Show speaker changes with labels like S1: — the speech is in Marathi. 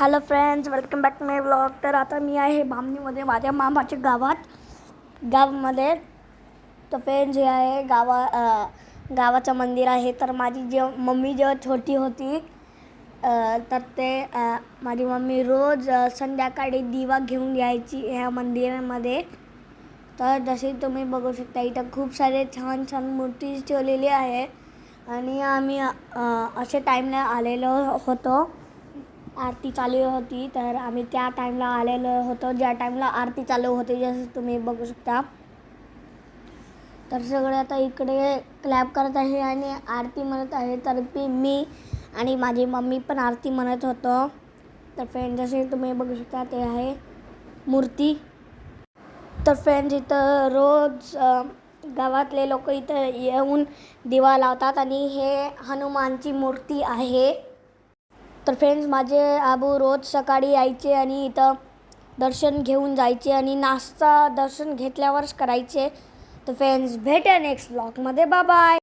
S1: Hello friends, welcome back to my vlog. तर आता मी आहे बामणीमध्ये माझ्या मामाच्या गावामध्ये. तर फ्रेंड्स हे आहे गावाचं मंदिर आहे. तर माझी मम्मी जेव्हा छोटी होती तर माझी मम्मी रोज संध्याकाळी दिवा घेऊन यायची ह्या मंदिरामध्ये. तर जसे तुम्ही बघू शकता इथं खूप सारे छान छान मूर्ती ठेवलेली आहे. आणि आम्ही अशा टाईमला आलेलो होतो. आरती चालू होती तर आम्ही त्या टाईमला आलेलो होतो ज्या टाईमला आरती चालू होती, जसं तुम्ही बघू शकता. तर सगळे आता इकडे क्लॅप करत आहे आणि आरती म्हणत आहे. तर मी आणि माझी मम्मी पण आरती म्हणत होतो. तर फ्रेंड जसे तुम्ही बघू शकता ते आहे मूर्ती. तर फ्रेंड्स इथं रोज गावातले लोक इथं येऊन दिवा लावतात आणि हे हनुमानची मूर्ती आहे. तर फ्रेंड्स माझे आबू रोज सकाळी यायचे आणि इथं दर्शन घेऊन जायचे आणि नाश्ता दर्शन घेतल्यावरच करायचे. तर फ्रेंड्स भेटूया नेक्स्ट व्लॉगमध्ये. Bye bye.